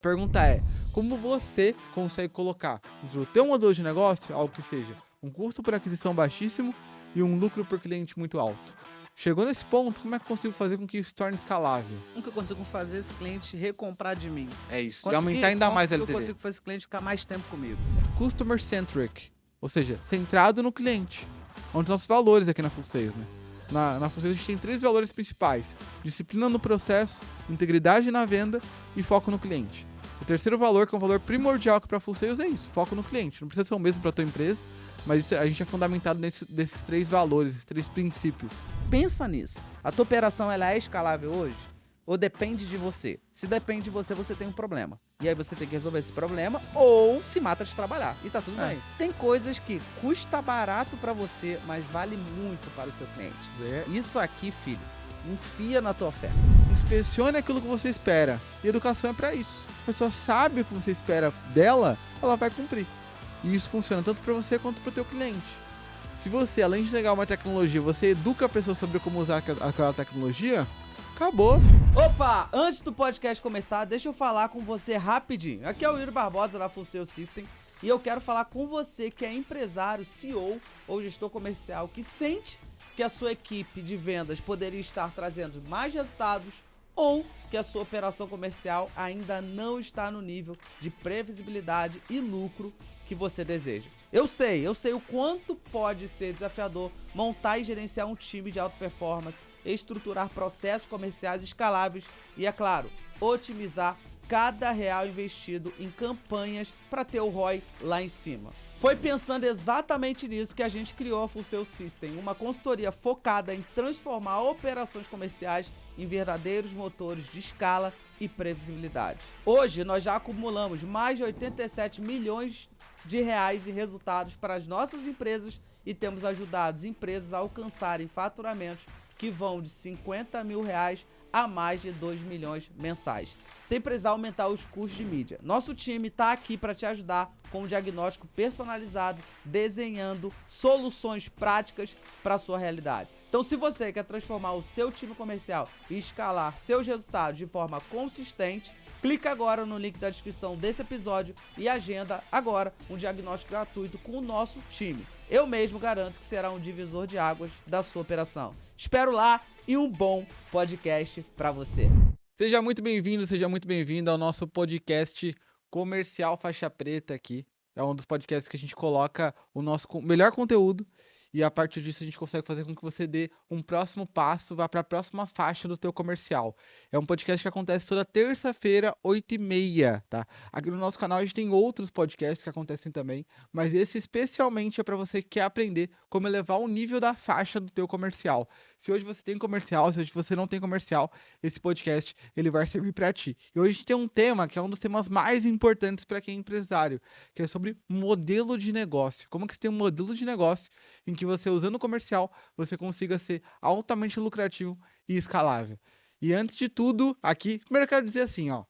A pergunta é, como você consegue colocar dentro do teu modelo de negócio algo que seja um custo por aquisição baixíssimo e um lucro por cliente muito alto? Chegou nesse ponto, como é que eu consigo fazer com que isso se torne escalável? Como que eu consigo fazer esse cliente recomprar de mim? É isso, e aumentar ainda mais a Como que eu LTV. consigo fazer esse cliente ficar mais tempo comigo? Customer centric, ou seja, centrado no cliente. Um dos nossos valores aqui na Full Sales, né? Na Full Sales a gente tem 3 valores principais: disciplina no processo, integridade na venda e foco no cliente. O terceiro valor, que é um valor primordial para a Full Sales, é isso: foco no cliente. Não precisa ser o mesmo para a tua empresa, mas isso, a gente é fundamentado nesses 3 valores, esses 3 princípios. Pensa nisso. A tua operação ela é escalável hoje? Ou depende de você? Se depende de você, você tem um problema. E aí você tem que resolver esse problema ou se mata de trabalhar. E tá tudo bem. Tem coisas que custa barato para você, mas vale muito para o seu cliente. Isso aqui, filho, enfia na tua oferta. Inspecione aquilo que você espera. E educação é para isso. A pessoa sabe o que você espera dela, ela vai cumprir. E isso funciona tanto para você quanto para o teu cliente. Se você, além de entregar uma tecnologia, você educa a pessoa sobre como usar aquela tecnologia, acabou. Opa, antes do podcast começar, deixa eu falar com você rapidinho. Aqui é o Yuri Barbosa da Full Sales System e eu quero falar com você que é empresário, CEO ou gestor comercial que sente que a sua equipe de vendas poderia estar trazendo mais resultados ou que a sua operação comercial ainda não está no nível de previsibilidade e lucro que você deseja. Eu sei o quanto pode ser desafiador montar e gerenciar um time de alta performance, estruturar processos comerciais escaláveis e, é claro, otimizar cada real investido em campanhas para ter o ROI lá em cima. Foi pensando exatamente nisso que a gente criou a Full Sales System, uma consultoria focada em transformar operações comerciais em verdadeiros motores de escala e previsibilidade. Hoje nós já acumulamos mais de 87 milhões de reais em resultados para as nossas empresas e temos ajudado as empresas a alcançarem faturamentos que vão de 50 mil reais a mais de 2 milhões mensais, sem precisar aumentar os custos de mídia. Nosso time está aqui para te ajudar com um diagnóstico personalizado, desenhando soluções práticas para a sua realidade. Então, se você quer transformar o seu time comercial e escalar seus resultados de forma consistente, clica agora no link da descrição desse episódio e agenda agora um diagnóstico gratuito com o nosso time. Eu mesmo garanto que será um divisor de águas da sua operação. Espero lá e um bom podcast para você. Seja muito bem-vindo, seja muito bem-vinda ao nosso podcast Comercial Faixa Preta aqui. É um dos podcasts que a gente coloca o nosso melhor conteúdo e a partir disso a gente consegue fazer com que você dê um próximo passo, vá para a próxima faixa do teu comercial. É um podcast que acontece toda terça-feira, 8h30, tá? Aqui no nosso canal a gente tem outros podcasts que acontecem também, mas esse especialmente é para você que quer aprender como elevar o nível da faixa do teu comercial. Se hoje você tem comercial, se hoje você não tem comercial, esse podcast ele vai servir para ti. E hoje a gente tem um tema que é um dos temas mais importantes para quem é empresário, que é sobre modelo de negócio. Como que você tem um modelo de negócio em que você, usando o comercial, você consiga ser altamente lucrativo e escalável. E antes de tudo, aqui, primeiro eu quero dizer assim, ó,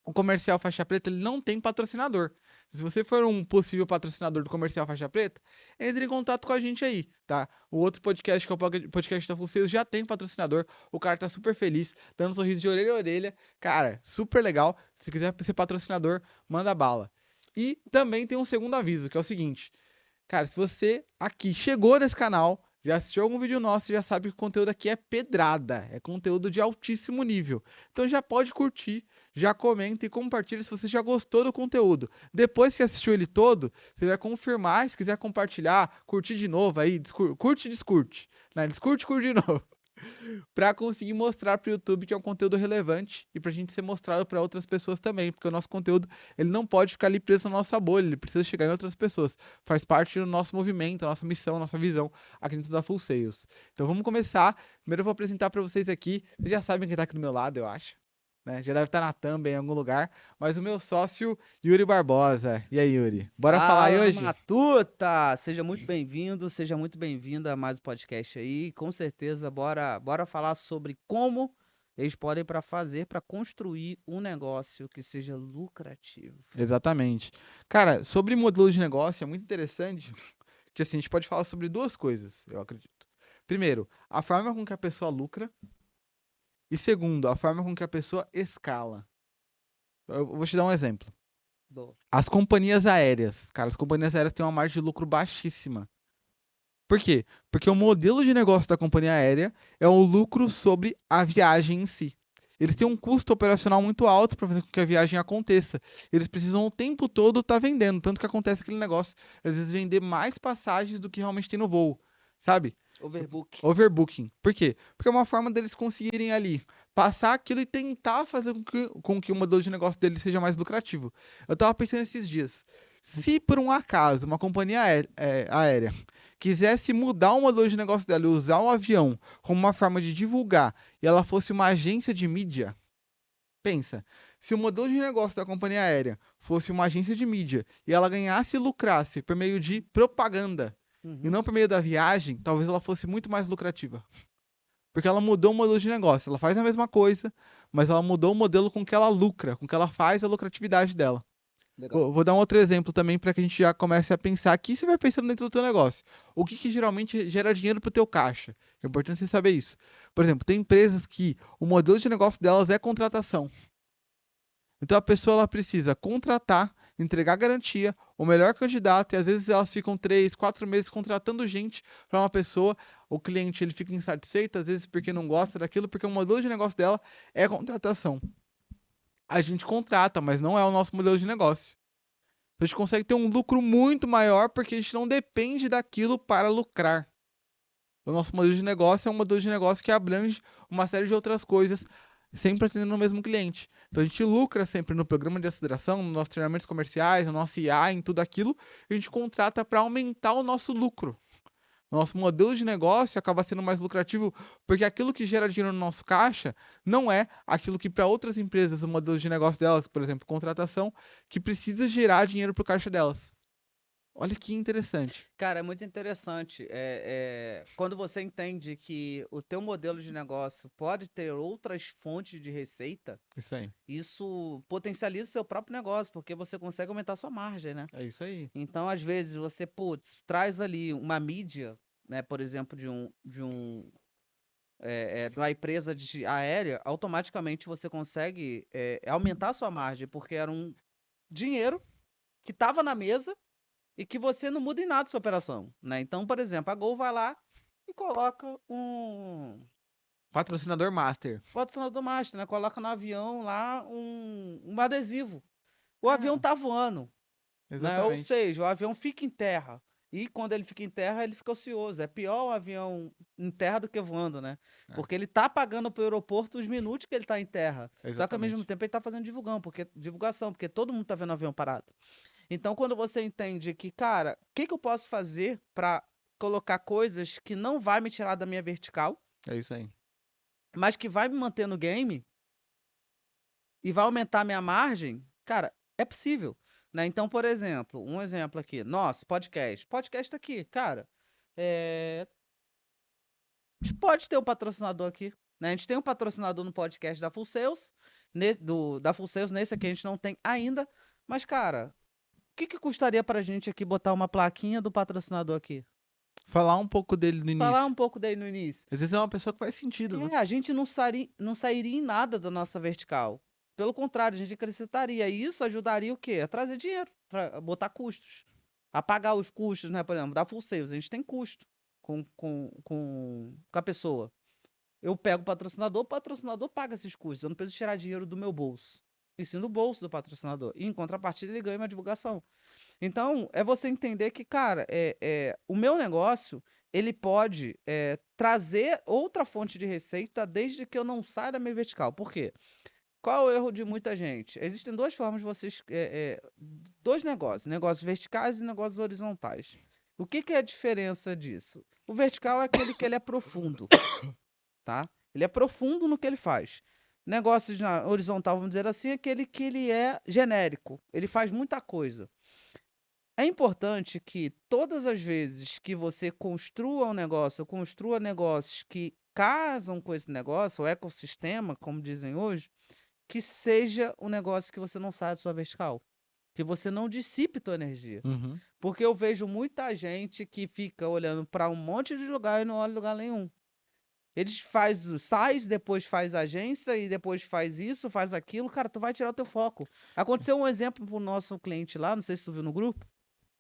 o comercial faixa preta ele não tem patrocinador. Se você for um possível patrocinador do comercial faixa preta, entre em contato com a gente aí, tá? O outro podcast, que é o podcast da Full Sales, já tem patrocinador. O cara tá super feliz, dando um sorriso de orelha a orelha. Cara, super legal. Se quiser ser patrocinador, manda bala. E também tem um segundo aviso, que é o seguinte. Cara, se você aqui chegou nesse canal, já assistiu algum vídeo nosso, já sabe que o conteúdo aqui é pedrada, é conteúdo de altíssimo nível. Então já pode curtir, já comenta e compartilha se você já gostou do conteúdo. Depois que assistiu ele todo, você vai confirmar, se quiser compartilhar, curtir de novo aí, curte e descurte. Né? Descurte, curte de novo. Para conseguir mostrar para o YouTube que é um conteúdo relevante e para a gente ser mostrado para outras pessoas também, porque o nosso conteúdo ele não pode ficar ali preso na nossa bolha, ele precisa chegar em outras pessoas. Faz parte do nosso movimento, a nossa missão, a nossa visão aqui dentro da Full Sales. Então vamos começar. Primeiro eu vou apresentar para vocês aqui. Vocês já sabem quem está aqui do meu lado, eu acho. Né? Já deve estar na thumb em algum lugar, mas o meu sócio Yuri Barbosa. E aí, Yuri? Bora falar aí hoje? Matuta! Seja muito bem-vindo, seja muito bem-vinda a mais um podcast aí. Com certeza, bora falar sobre como eles podem fazer para construir um negócio que seja lucrativo. Exatamente. Cara, sobre modelo de negócio é muito interessante que assim, a gente pode falar sobre duas coisas, eu acredito. Primeiro, a forma com que a pessoa lucra. E segundo, a forma com que a pessoa escala. Eu vou te dar um exemplo. Do... As companhias aéreas, cara, as companhias aéreas têm uma margem de lucro baixíssima. Por quê? Porque o modelo de negócio da companhia aérea é o lucro sobre a viagem em si. Eles têm um custo operacional muito alto para fazer com que a viagem aconteça. Eles precisam o tempo todo estar vendendo, tanto que acontece aquele negócio, às vezes vender mais passagens do que realmente tem no voo, sabe? Overbook. Overbooking. Por quê? Porque é uma forma deles conseguirem ali passar aquilo e tentar fazer com que o modelo de negócio deles seja mais lucrativo. Eu tava pensando esses dias, se por um acaso uma companhia aérea quisesse mudar o modelo de negócio dela e usar o avião como uma forma de divulgar e ela fosse uma agência de mídia, pensa, se o modelo de negócio da companhia aérea fosse uma agência de mídia e ela ganhasse e lucrasse por meio de propaganda e Uhum. não por meio da viagem, talvez ela fosse muito mais lucrativa. Porque ela mudou o modelo de negócio. Ela faz a mesma coisa, mas ela mudou o modelo com que ela lucra, com que ela faz a lucratividade dela. Legal. Vou dar um outro exemplo também para que a gente já comece a pensar aqui. Você vai pensando dentro do teu negócio. O que geralmente gera dinheiro para o teu caixa? É importante você saber isso. Por exemplo, tem empresas que o modelo de negócio delas é contratação. Então a pessoa ela precisa contratar, entregar garantia, o melhor candidato, e às vezes elas ficam 3, 4 meses contratando gente para uma pessoa. O cliente ele fica insatisfeito, às vezes porque não gosta daquilo, porque o modelo de negócio dela é contratação. A gente contrata, mas não é o nosso modelo de negócio. A gente consegue ter um lucro muito maior porque a gente não depende daquilo para lucrar. O nosso modelo de negócio é um modelo de negócio que abrange uma série de outras coisas, sempre atendendo o mesmo cliente. Então a gente lucra sempre no programa de aceleração, nos nossos treinamentos comerciais, no nosso IA, em tudo aquilo, a gente contrata para aumentar o nosso lucro. O nosso modelo de negócio acaba sendo mais lucrativo porque aquilo que gera dinheiro no nosso caixa não é aquilo que para outras empresas, o modelo de negócio delas, por exemplo, contratação, que precisa gerar dinheiro para o caixa delas. Olha que interessante. Cara, é muito interessante. Quando você entende que o teu modelo de negócio pode ter outras fontes de receita, Isso aí. isso potencializa o seu próprio negócio, porque você consegue aumentar a sua margem, né? É isso aí. Então, às vezes, você, putz, traz ali uma mídia, né, por exemplo, de uma empresa aérea, automaticamente você consegue aumentar a sua margem, porque era um dinheiro que estava na mesa e que você não muda em nada a sua operação, né? Então, por exemplo, a Gol vai lá e coloca Patrocinador Master. patrocinador master, né? Coloca no avião lá um adesivo. O avião É, tá voando, né? Ou exatamente. seja, o avião fica em terra. E quando ele fica em terra, ele fica ocioso. É pior o avião em terra do que voando, né? É, Porque ele tá pagando pro aeroporto os minutos que ele tá em terra. Só que ao mesmo exatamente. tempo ele tá fazendo divulgação, porque todo mundo tá vendo o avião parado. Então, quando você entende que, cara, o que que eu posso fazer para colocar coisas que não vai me tirar da minha vertical, É isso aí. mas que vai me manter no game e vai aumentar minha margem, cara, é possível, né? Então, por exemplo, um exemplo aqui, nosso podcast. Podcast tá aqui, cara. A gente pode ter um patrocinador aqui, né? A gente tem um patrocinador no podcast da Full Sales, da Full Sales, nesse aqui a gente não tem ainda, mas, cara, o que que custaria pra gente aqui botar uma plaquinha do patrocinador aqui? Falar um pouco dele no Falar um início. pouco dele no início. Às vezes é uma pessoa que faz sentido, né? A gente não sairia em nada da nossa vertical. Pelo contrário, a gente acrescentaria. E isso ajudaria o quê? A trazer dinheiro, para botar custos. A pagar os custos, né? Por exemplo, da Full Sales, a gente tem custo com a pessoa. Eu pego o patrocinador paga esses custos. Eu não preciso tirar dinheiro do meu bolso. E sim do bolso do patrocinador. E em contrapartida, ele ganha uma divulgação. Então, é você entender que, cara, o meu negócio, ele pode trazer outra fonte de receita desde que eu não saia da minha vertical. Por quê? Qual é o erro de muita gente? Existem duas formas de vocês... dois negócios. Negócios verticais e negócios horizontais. O que que é a diferença disso? O vertical é aquele que ele é profundo, tá? Ele é profundo no que ele faz. Negócio horizontal, vamos dizer assim, é aquele que ele é genérico. Ele faz muita coisa. É importante que todas as vezes que você construa um negócio, ou construa negócios que casam com esse negócio, o ecossistema, como dizem hoje, que seja um negócio que você não saia da sua vertical, que você não dissipe tua energia. Uhum. Porque eu vejo muita gente que fica olhando para um monte de lugar e não olha lugar nenhum. Eles faz o SaaS, depois faz agência e depois faz isso, faz aquilo. Cara, tu vai tirar o teu foco. Aconteceu um exemplo pro nosso cliente lá, não sei se tu viu no grupo,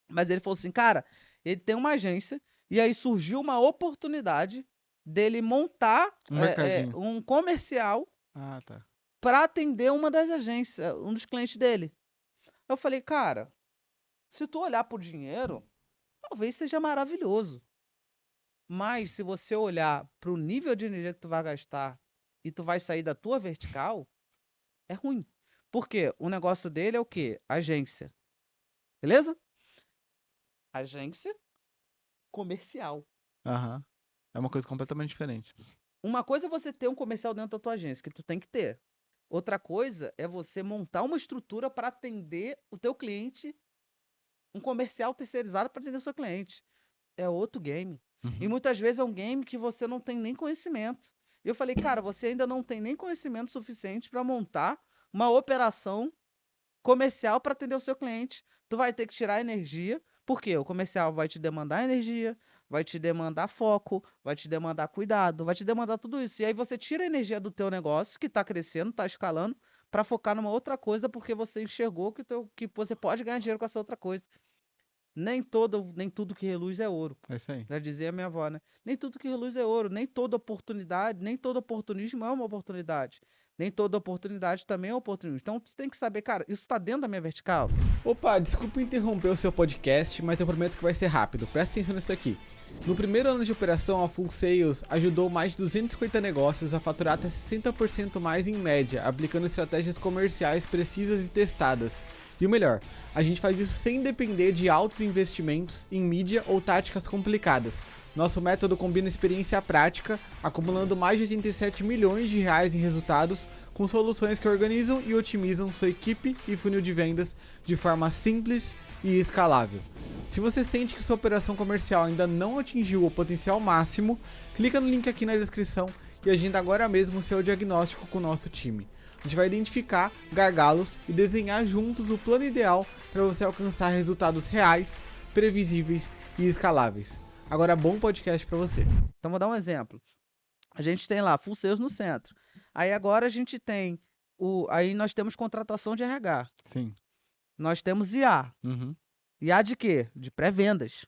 mas ele falou assim, cara, ele tem uma agência e aí surgiu uma oportunidade dele montar Um mercadinho. um comercial Ah, tá. para atender uma das agências, um dos clientes dele. Eu falei, cara, se tu olhar pro dinheiro, talvez seja maravilhoso. Mas se você olhar para o nível de energia que tu vai gastar e tu vai sair da tua vertical, é ruim. Por quê? O negócio dele é o quê? Agência. Beleza? Agência comercial. Aham. É uma coisa completamente diferente. Uma coisa é você ter um comercial dentro da tua agência, que tu tem que ter. Outra coisa é você montar uma estrutura para atender o teu cliente, um comercial terceirizado para atender o seu cliente. É outro game. E Uhum. muitas vezes é um game que você não tem nem conhecimento. E eu falei, cara, você ainda não tem nem conhecimento suficiente para montar uma operação comercial para atender o seu cliente. Tu vai ter que tirar energia, porque o comercial vai te demandar energia, vai te demandar foco, vai te demandar cuidado, vai te demandar tudo isso. E aí você tira a energia do teu negócio, que está crescendo, está escalando, para focar numa outra coisa, porque você enxergou que você pode ganhar dinheiro com essa outra coisa. Nem tudo que reluz é ouro. É isso aí. Já dizia a minha avó, né? Nem tudo que reluz é ouro, nem toda oportunidade, nem todo oportunismo é uma oportunidade. Nem toda oportunidade também é oportunismo. Então você tem que saber, cara, isso tá dentro da minha vertical? Opa, desculpa interromper o seu podcast, mas eu prometo que vai ser rápido. Presta atenção nisso aqui. No primeiro ano de operação, a Full Sales ajudou mais de 250 negócios a faturar até 60% mais em média, aplicando estratégias comerciais precisas e testadas. E o melhor, a gente faz isso sem depender de altos investimentos em mídia ou táticas complicadas. Nosso método combina experiência prática, acumulando mais de 87 milhões de reais em resultados, com soluções que organizam e otimizam sua equipe e funil de vendas de forma simples e escalável. Se você sente que sua operação comercial ainda não atingiu o potencial máximo, clica no link aqui na descrição e agenda agora mesmo o seu diagnóstico com o nosso time. A gente vai identificar gargalos e desenhar juntos o plano ideal para você alcançar resultados reais, previsíveis e escaláveis. Agora, bom podcast para você. Então vou dar um exemplo. A gente tem lá Full Sales no centro. Aí agora a gente tem aí nós temos contratação de RH. Sim. Nós temos IA. Uhum. IA de quê? De pré-vendas.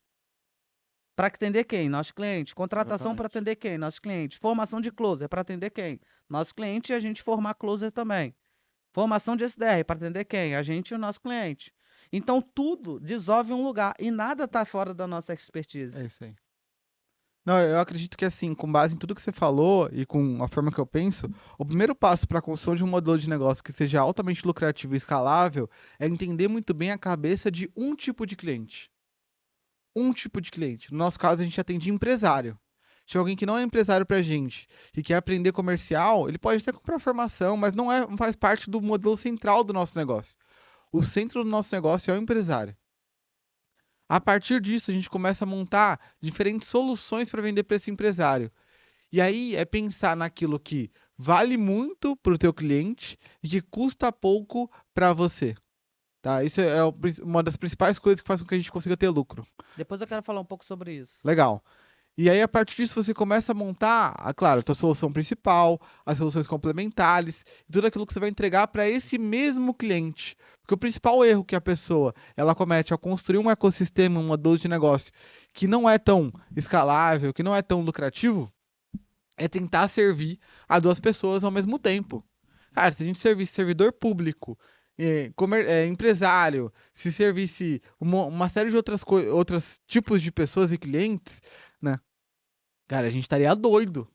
Para atender quem? Nosso cliente. Contratação para atender quem? Nosso cliente. Formação de closer para atender quem? Nosso cliente e a gente formar closer também. Formação de SDR para atender quem? A gente e o nosso cliente. Então tudo dissolve em um lugar e nada está fora da nossa expertise. É isso aí. Não, eu acredito que assim, com base em tudo que você falou e com a forma que eu penso, o primeiro passo para a construção de um modelo de negócio que seja altamente lucrativo e escalável é entender muito bem a cabeça de um tipo de cliente. Um tipo de cliente. No nosso caso, a gente atende empresário. Se alguém que não é empresário pra gente e quer aprender comercial, ele pode até comprar formação, mas não faz parte do modelo central do nosso negócio. O centro do nosso negócio é o empresário. A partir disso, a gente começa a montar diferentes soluções para vender para esse empresário. E aí é pensar naquilo que vale muito para o teu cliente e que custa pouco para você. Tá? Isso é uma das principais coisas que faz com que a gente consiga ter lucro. Depois eu quero falar um pouco sobre isso. Legal. E aí, a partir disso, você começa a montar, claro, a tua solução principal, as soluções complementares, tudo aquilo que você vai entregar para esse mesmo cliente. Porque o principal erro que a pessoa ela comete ao construir um ecossistema, um modelo de negócio que não é tão escalável, que não é tão lucrativo, é tentar servir a duas pessoas ao mesmo tempo. Cara, se a gente servisse servidor público, empresário, se servisse uma série de outros tipos de pessoas e clientes, né? Cara, a gente estaria doido.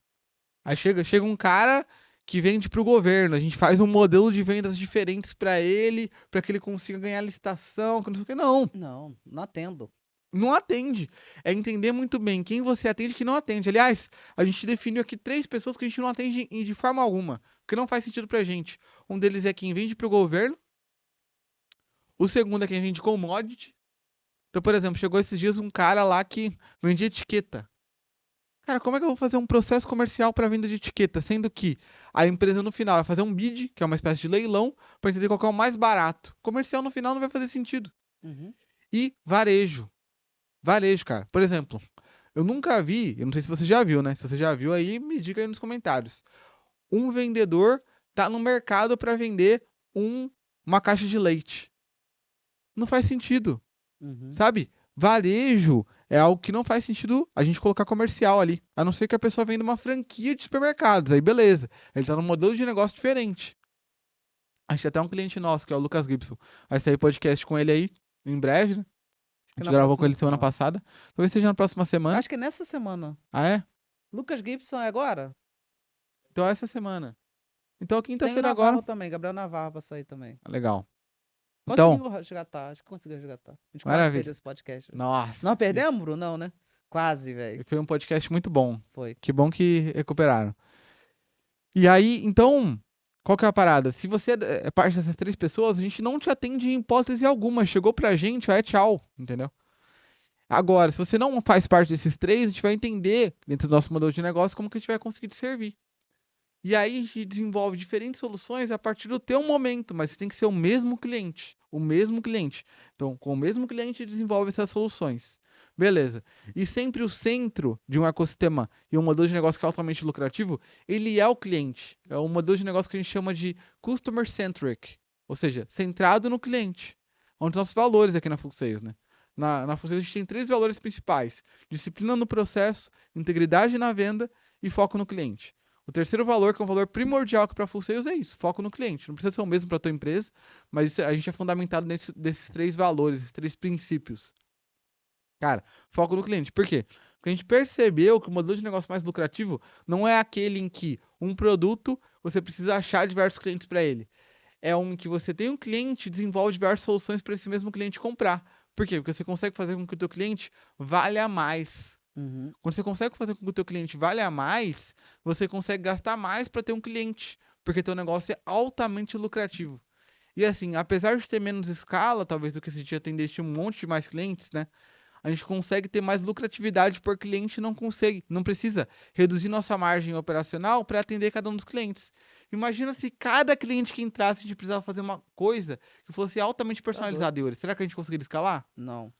Aí chega um cara que vende para o governo, a gente faz um modelo de vendas diferentes para ele, para que ele consiga ganhar licitação, que não sei o que. Não atendo. Não atende. É entender muito bem quem você atende e quem não atende. Aliás, a gente definiu aqui 3 pessoas que a gente não atende de forma alguma, porque não faz sentido pra gente. Um deles é quem vende para o governo, o segundo é quem vende commodity. Então, por exemplo, chegou esses dias um cara lá que vendia etiqueta. Cara, como é que eu vou fazer um processo comercial para venda de etiqueta, sendo que a empresa no final vai fazer um bid, que é uma espécie de leilão, para entender qual que é o mais barato. Comercial no final não vai fazer sentido. Uhum. E varejo. Varejo, cara. Por exemplo, Eu nunca vi, eu não sei se você já viu, né? Se você já viu aí, me diga aí nos comentários. Um vendedor tá no mercado para vender uma caixa de leite. Não faz sentido, Uhum. sabe? Varejo é algo que não faz sentido a gente colocar comercial ali. A não ser que a pessoa venda uma franquia de supermercados. Aí beleza. Ele tá num modelo de negócio diferente. A gente tem até um cliente nosso, que é o Lucas Gibson. Vai sair podcast com ele aí, em breve, né? Acho A que gente na gravou com próxima ele semana semana. passada. Talvez seja na próxima semana. Acho que é nessa semana. Ah, é? Lucas Gibson é agora? Então é essa semana. Então Tem o quinta-feira agora. Navarro também, Gabriel Navarro vai sair também. Legal. Então, Conseguiu resgatar, acho que conseguiu resgatar. A gente quase perdeu maravilha. esse podcast. Nossa. Não perdemos, Bruno? Não, né? Quase, E velho. foi um podcast muito bom. Foi. Que bom que recuperaram. E aí, então, qual que é a parada? Se você é parte dessas 3 pessoas, a gente não te atende em hipótese alguma. Chegou pra gente, é tchau, entendeu? Agora, se você não faz parte desses 3, a gente vai entender, dentro do nosso modelo de negócio, como que a gente vai conseguir te servir. E aí a gente desenvolve diferentes soluções a partir do teu momento, mas você tem que ser o mesmo cliente. O mesmo cliente. Então, com o mesmo cliente, desenvolve essas soluções. Beleza. E sempre o centro de um ecossistema e um modelo de negócio que é altamente lucrativo, ele é o cliente. É um modelo de negócio que a gente chama de customer centric, ou seja, centrado no cliente. Onde nossos valores aqui na Full Sales, né? Na Full Sales a gente tem 3 valores principais: disciplina no processo, integridade na venda e foco no cliente. O terceiro valor, que é um valor primordial para Full Sales, é isso: foco no cliente. Não precisa ser o mesmo para a tua empresa, mas a gente é fundamentado nesses 3 valores, esses 3 princípios. Cara, foco no cliente. Por quê? Porque a gente percebeu que o modelo de negócio mais lucrativo não é aquele em que um produto você precisa achar diversos clientes para ele. É um em que você tem um cliente e desenvolve diversas soluções para esse mesmo cliente comprar. Por quê? Porque você consegue fazer com que o teu cliente valha mais. Uhum. Quando você consegue fazer com que o teu cliente valha mais, você consegue gastar mais para ter um cliente, porque teu negócio é altamente lucrativo. E assim, apesar de ter menos escala, talvez do que se a gente atendesse um monte de mais clientes, né? A gente consegue ter mais lucratividade por cliente, não precisa reduzir nossa margem operacional para atender cada um dos clientes. Imagina se cada cliente que entrasse a gente precisava fazer uma coisa que fosse altamente Tá doido. personalizada, Yuri. Será que a gente conseguiria escalar? Não.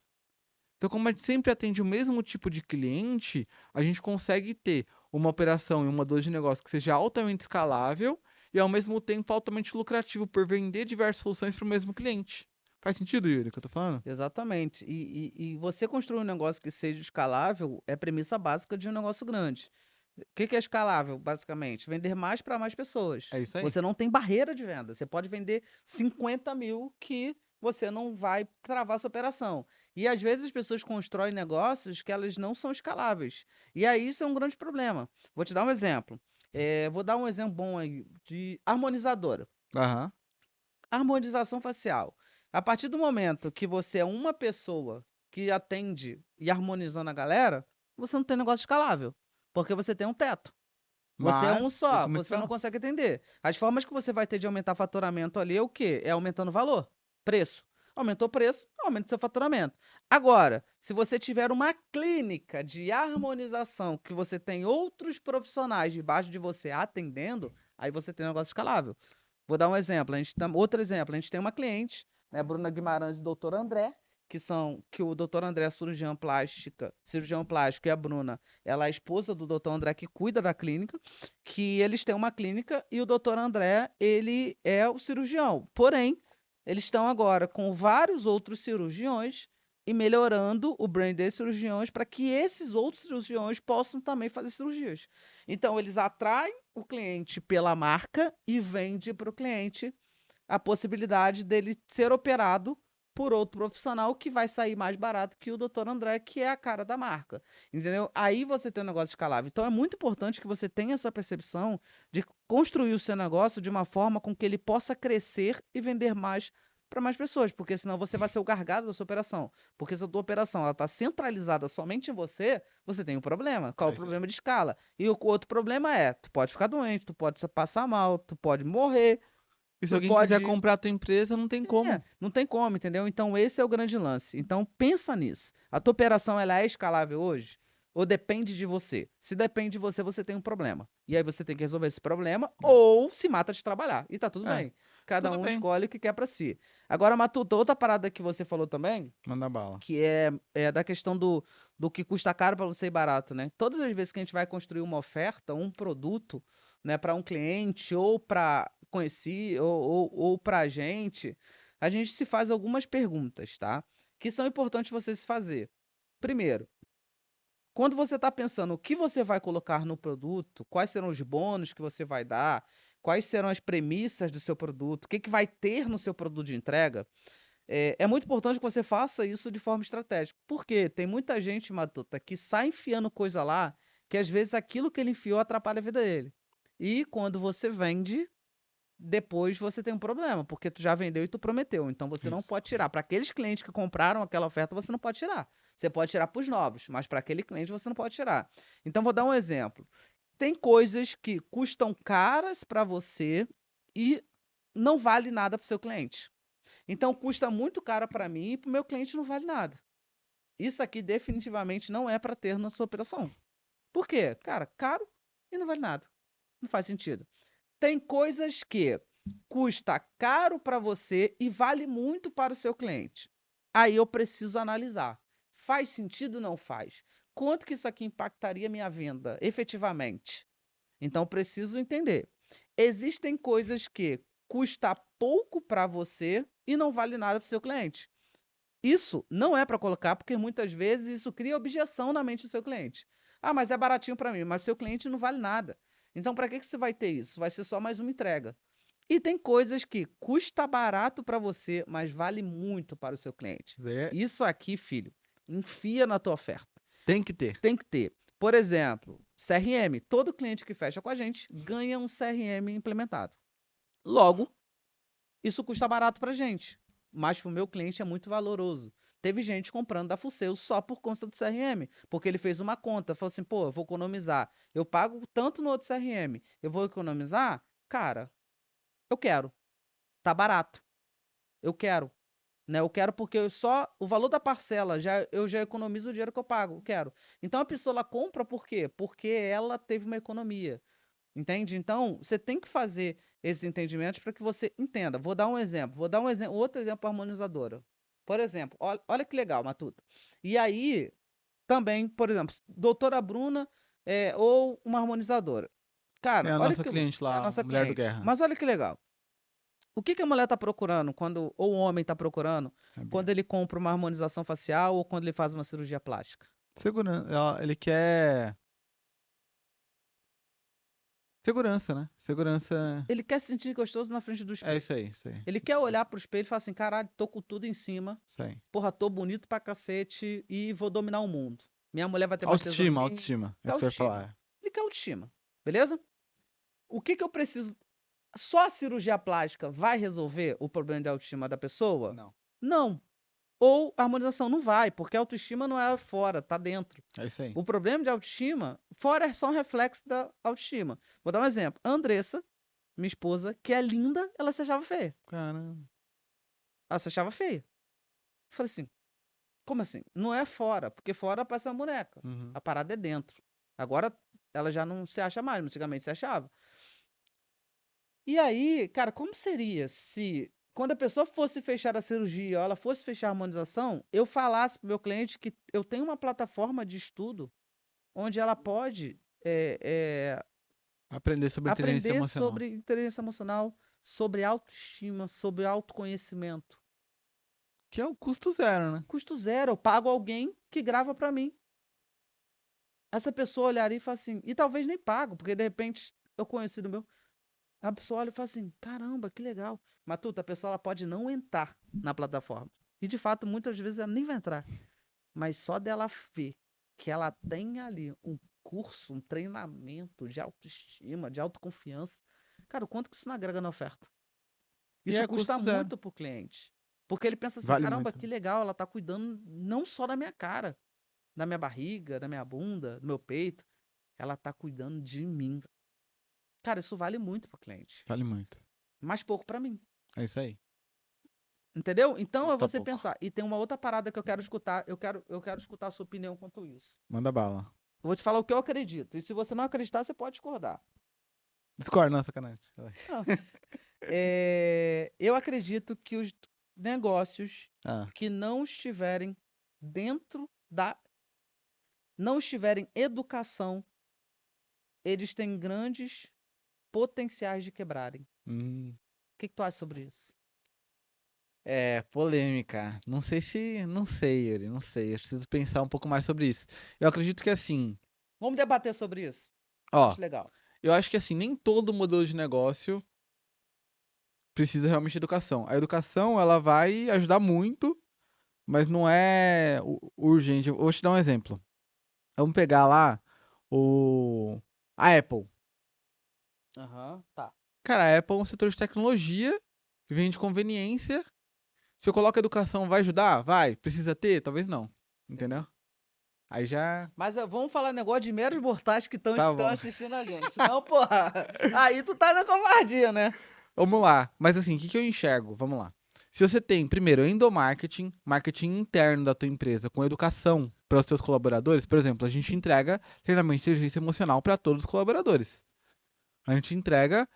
Então, como a gente sempre atende o mesmo tipo de cliente, a gente consegue ter uma operação e um modelo de negócio que seja altamente escalável e, ao mesmo tempo, altamente lucrativo por vender diversas soluções para o mesmo cliente. Faz sentido, Yuri, o que eu tô falando? Exatamente. E você construir um negócio que seja escalável é premissa básica de um negócio grande. O que é escalável, basicamente? Vender mais para mais pessoas. É isso aí. Você não tem barreira de venda. Você pode vender 50 mil que você não vai travar sua operação. E às vezes as pessoas constroem negócios que elas não são escaláveis. E aí isso é um grande problema. Vou te dar um exemplo. Vou dar um exemplo bom aí de harmonizadora. Aham. Harmonização facial. A partir do momento que você é uma pessoa que atende e harmonizando a galera, você não tem negócio escalável, porque você tem um teto. Você é um Mas tem só, como você não escalar. consegue atender. As formas que você vai ter de aumentar faturamento ali é o quê? É aumentando o valor, preço. Aumentou o preço, aumenta o seu faturamento. Agora, se você tiver uma clínica de harmonização que você tem outros profissionais debaixo de você atendendo, aí você tem um negócio escalável. Vou dar um exemplo. Outro exemplo, a gente tem uma cliente, né, Bruna Guimarães e Dr. André, que o Dr. André é cirurgião plástico, e a Bruna, ela é a esposa do Dr. André que cuida da clínica, que eles têm uma clínica e o Dr. André, ele é o cirurgião. Porém, eles estão agora com vários outros cirurgiões e melhorando o brand desses cirurgiões para que esses outros cirurgiões possam também fazer cirurgias. Então, eles atraem o cliente pela marca e vende para o cliente a possibilidade dele ser operado por outro profissional que vai sair mais barato que o Dr. André, que é a cara da marca. Entendeu? Aí você tem um negócio escalável. Então é muito importante que você tenha essa percepção de construir o seu negócio de uma forma com que ele possa crescer e vender mais para mais pessoas, porque senão você vai ser o gargalo da sua operação. Porque se a tua operação está centralizada somente em você, você tem um problema. Qual é o problema de escala? E o outro problema é, tu pode ficar doente, tu pode passar mal, tu pode morrer, E se tu alguém quiser pode... comprar a tua empresa, não tem como. Não tem como, entendeu? Então esse é o grande lance. Então pensa nisso. A tua operação ela é escalável hoje? Ou depende de você? Se depende de você, você tem um problema. E aí você tem que resolver esse problema ou se mata de trabalhar. E tá tudo É. bem. cada Tudo um bem. escolhe o que quer pra si. Agora, Matuta, outra parada que você falou também, Manda bala. que é da questão do que custa caro para você e barato, né? Todas as vezes que a gente vai construir uma oferta, um produto, né, para um cliente ou para conhecer ou para a gente se faz algumas perguntas, tá? Que são importantes você se fazer. Primeiro, quando você está pensando o que você vai colocar no produto, quais serão os bônus que você vai dar, quais serão as premissas do seu produto, o que vai ter no seu produto de entrega, é muito importante que você faça isso de forma estratégica. Porque tem muita gente, Matuta, que sai enfiando coisa lá, que às vezes aquilo que ele enfiou atrapalha a vida dele. E quando você vende, depois você tem um problema, porque tu já vendeu e tu prometeu. Então você não Isso. pode tirar. Para aqueles clientes que compraram aquela oferta, você não pode tirar. Você pode tirar para os novos, mas para aquele cliente você não pode tirar. Então vou dar um exemplo. Tem coisas que custam caras para você e não vale nada para o seu cliente. Então custa muito caro para mim e para o meu cliente não vale nada. Isso aqui definitivamente não é para ter na sua operação. Por quê? Cara, caro e não vale nada. Não faz sentido. Tem coisas que custa caro para você e vale muito para o seu cliente. Aí eu preciso analisar. Faz sentido ou não faz? Quanto que isso aqui impactaria minha venda efetivamente? Então eu preciso entender. Existem coisas que custa pouco para você e não vale nada para o seu cliente. Isso não é para colocar, porque muitas vezes isso cria objeção na mente do seu cliente. Ah, mas é baratinho para mim, mas o seu cliente não vale nada. Então, para que você vai ter isso? Vai ser só mais uma entrega. E tem coisas que custa barato para você, mas vale muito para o seu cliente. Isso aqui, filho, enfia na tua oferta. Tem que ter. Tem que ter. Por exemplo, CRM. Todo cliente que fecha com a gente ganha um CRM implementado. Logo, isso custa barato para a gente, mas para o meu cliente é muito valoroso. Teve gente comprando da Fuceu só por conta do CRM, porque ele fez uma conta, falou assim, pô, eu vou economizar. Eu pago tanto no outro CRM, eu vou economizar? Cara, eu quero. Tá barato. Eu quero. Né? Eu quero porque só o valor da parcela eu já economizo o dinheiro que eu pago. Eu quero. Então a pessoa ela compra por quê? Porque ela teve uma economia. Entende? Então, você tem que fazer esses entendimentos para que você entenda. Vou dar um exemplo. Outro exemplo harmonizadora. Por exemplo, olha que legal, Matuta. E aí, também, por exemplo, doutora Bruna ou uma harmonizadora. É Cara, a olha nossa que cliente é a lá, a nossa mulher do cliente. Guerra. Mas olha que legal. O que a mulher está procurando ou o homem está procurando quando ele compra uma harmonização facial ou quando ele faz uma cirurgia plástica? Segurança. Ele quer segurança, né? Segurança. Ele quer se sentir gostoso na frente do É espelho. isso aí, isso aí. Ele quer olhar pro espelho e falar assim, caralho, tô com tudo em cima. Isso aí. Porra, tô bonito pra cacete e vou dominar o mundo. Minha mulher vai ter mais tesão em Autoestima, mim. autoestima. É Quer isso que eu ia autoestima. falar. Ele quer autoestima. Beleza? O que eu preciso... Só a cirurgia plástica vai resolver o problema de autoestima da pessoa? Não. Não. Ou a harmonização não vai, porque a autoestima não é fora, tá dentro. É isso aí. O problema de autoestima, fora é só um reflexo da autoestima. Vou dar um exemplo. A Andressa, minha esposa, que é linda, ela se achava feia. Caramba. Ela se achava feia. Eu falei assim, como assim? Não é fora, porque fora parece uma boneca. Uhum. A parada é dentro. Agora ela já não se acha mais, antigamente se achava. E aí, cara, como seria se quando a pessoa fosse fechar a cirurgia, ou ela fosse fechar a harmonização, eu falasse pro meu cliente que eu tenho uma plataforma de estudo onde ela pode Aprender sobre inteligência aprender emocional. sobre inteligência emocional, sobre autoestima, sobre autoconhecimento. Que é o custo zero, né? Custo zero, eu pago alguém que grava pra mim. Essa pessoa olharia e fala assim, e talvez nem pago, porque de repente eu conheci do meu. A pessoa olha e fala assim, caramba, que legal. Matuta, a pessoa ela pode não entrar na plataforma. E de fato, muitas vezes ela nem vai entrar. Mas só dela ver que ela tem ali um curso, um treinamento de autoestima, de autoconfiança. Cara, o quanto que isso não agrega na oferta? E Isso é custa custo zero. muito pro cliente. Porque ele pensa assim, Vale caramba, muito. que legal, ela tá cuidando não só da minha cara, da minha barriga, da minha bunda, do meu peito. Ela tá cuidando de mim. Cara, isso vale muito pro cliente. Vale muito. Mas pouco pra mim. É isso aí. Entendeu? Então é Custa você pouco. pensar. E tem uma outra parada que eu quero escutar. Eu quero escutar a sua opinião quanto isso. Manda bala. Eu vou te falar o que eu acredito. E se você não acreditar, você pode discordar. Discord, não, sacanagem. Não. Eu acredito que os negócios Ah, que não estiverem dentro da... não estiverem educação, eles têm grandes potenciais de quebrarem. O hum. que tu acha sobre isso? É, polêmica. Não sei, Yuri, não sei. Eu preciso pensar um pouco mais sobre isso. Eu acredito que assim, Vamos debater sobre isso. ó, Acho legal. eu acho que assim, nem todo modelo de negócio precisa realmente de educação. A educação, ela vai ajudar muito, mas não é urgente. Eu vou te dar um exemplo. Vamos pegar lá o a Apple. Aham, tá. Cara, a Apple é um setor de tecnologia que vende conveniência. Se eu coloco educação, vai ajudar? Vai. Precisa ter? Talvez não. Entendeu? Aí já Mas vamos falar negócio de meros mortais que estão tá bom. assistindo a gente. Não, porra. Aí tu tá na covardia, né? Vamos lá. Mas assim, o que que eu enxergo? Vamos lá. Se você tem, primeiro, endomarketing, marketing interno da tua empresa, com educação para os seus colaboradores, por exemplo, a gente entrega treinamento de inteligência emocional para todos os colaboradores. A gente entrega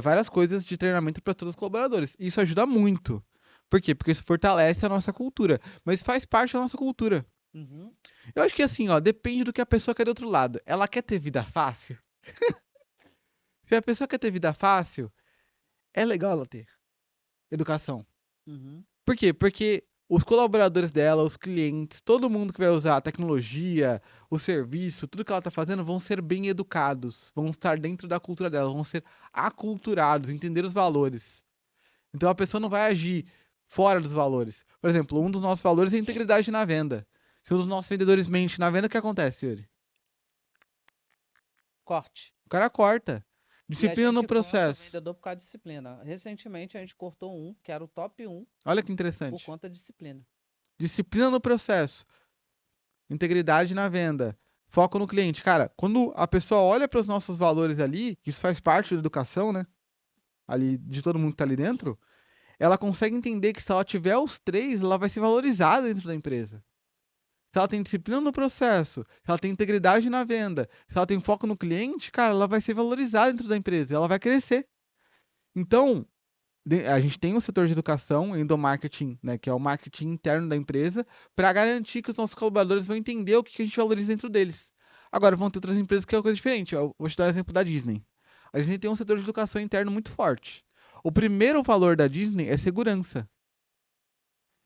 várias coisas de treinamento para todos os colaboradores. E isso ajuda muito. Por quê? Porque isso fortalece a nossa cultura. Mas faz parte da nossa cultura. Uhum. Eu acho que assim, ó, depende do que a pessoa quer do outro lado. Ela quer ter vida fácil? Se a pessoa quer ter vida fácil, é legal ela ter educação. Uhum. Por quê? Porque os colaboradores dela, os clientes, todo mundo que vai usar a tecnologia, o serviço, tudo que ela está fazendo, vão ser bem educados, vão estar dentro da cultura dela, vão ser aculturados, entender os valores. Então a pessoa não vai agir fora dos valores. Por exemplo, um dos nossos valores é a integridade na venda. Se um dos nossos vendedores mente na venda, o que acontece, Yuri? Corte. O cara corta. E a Disciplina no gente corta o processo. vendedor por causa de disciplina. Recentemente a gente cortou um, que era o top 1, Olha que por interessante. conta de disciplina. Disciplina no processo. Integridade na venda. Foco no cliente. Cara, quando a pessoa olha para os nossos valores ali, isso faz parte da educação, né? Ali, de todo mundo que tá ali dentro, ela consegue entender que se ela tiver os três, ela vai ser valorizada dentro da empresa. Se ela tem disciplina no processo, se ela tem integridade na venda, se ela tem foco no cliente, cara, ela vai ser valorizada dentro da empresa, ela vai crescer. Então, a gente tem um setor de educação, endomarketing, né, que é o marketing interno da empresa, para garantir que os nossos colaboradores vão entender o que a gente valoriza dentro deles. Agora, vão ter outras empresas que é uma coisa diferente. Eu vou te dar o exemplo da Disney. A Disney tem um setor de educação interno muito forte. O primeiro valor da Disney é segurança.